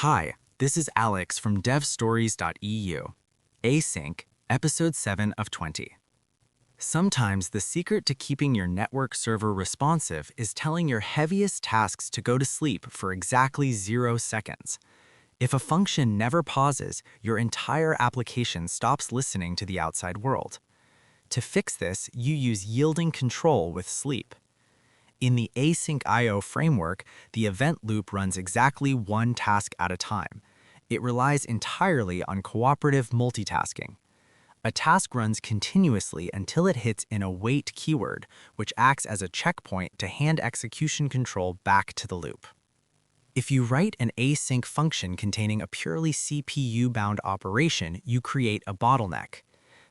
Hi, this is Alex from devstories.eu. Async, Episode 7 of 20. Sometimes the secret to keeping your network server responsive is telling your heaviest tasks to go to sleep for exactly 0 seconds. If a function never pauses, your entire application stops listening to the outside world. To fix this, you use yielding control with sleep. In the async I/O framework, the event loop runs exactly one task at a time. It relies entirely on cooperative multitasking. A task runs continuously until it hits an await keyword, which acts as a checkpoint to hand execution control back to the loop. If you write an async function containing a purely CPU-bound operation, you create a bottleneck.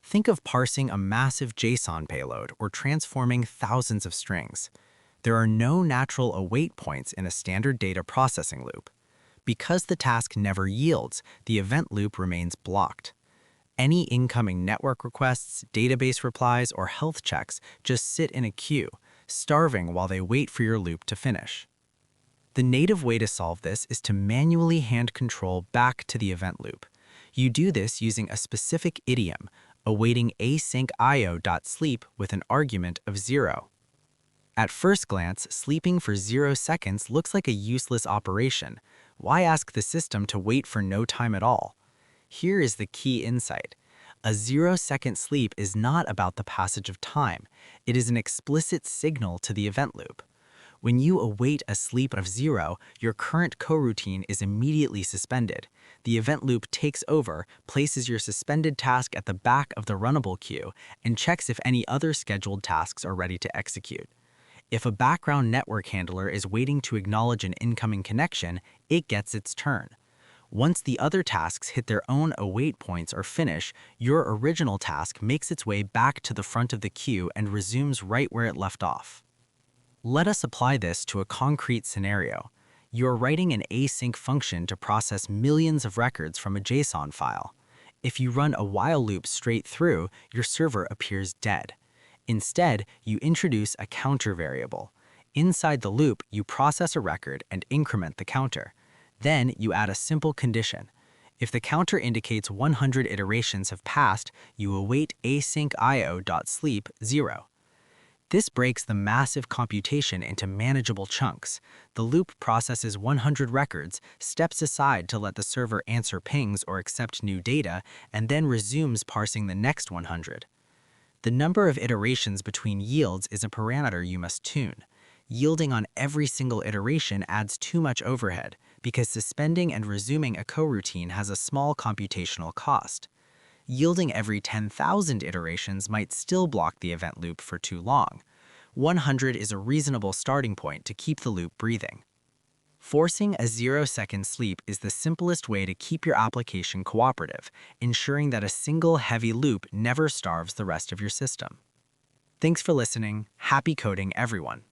Think of parsing a massive JSON payload or transforming thousands of strings. There are no natural await points in a standard data processing loop. Because the task never yields, the event loop remains blocked. Any incoming network requests, database replies, or health checks just sit in a queue, starving while they wait for your loop to finish. The native way to solve this is to manually hand control back to the event loop. You do this using a specific idiom, awaiting asyncio.sleep with an argument of 0. At first glance, sleeping for 0 seconds looks like a useless operation. Why ask the system to wait for no time at all? Here is the key insight. A 0-second sleep is not about the passage of time. It is an explicit signal to the event loop. When you await a sleep of 0, your current coroutine is immediately suspended. The event loop takes over, places your suspended task at the back of the runnable queue, and checks if any other scheduled tasks are ready to execute. If a background network handler is waiting to acknowledge an incoming connection, it gets its turn. Once the other tasks hit their own await points or finish, your original task makes its way back to the front of the queue and resumes right where it left off. Let us apply this to a concrete scenario. You're writing an async function to process millions of records from a JSON file. If you run a while loop straight through, your server appears dead. Instead, you introduce a counter variable. Inside the loop, you process a record and increment the counter. Then you add a simple condition. If the counter indicates 100 iterations have passed, you await asyncio.sleep 0. This breaks the massive computation into manageable chunks. The loop processes 100 records, steps aside to let the server answer pings or accept new data, and then resumes parsing the next 100. The number of iterations between yields is a parameter you must tune. Yielding on every single iteration adds too much overhead, because suspending and resuming a coroutine has a small computational cost. Yielding every 10,000 iterations might still block the event loop for too long. 100 is a reasonable starting point to keep the loop breathing. Forcing a 0-second sleep is the simplest way to keep your application cooperative, ensuring that a single heavy loop never starves the rest of your system. Thanks for listening. Happy coding, everyone.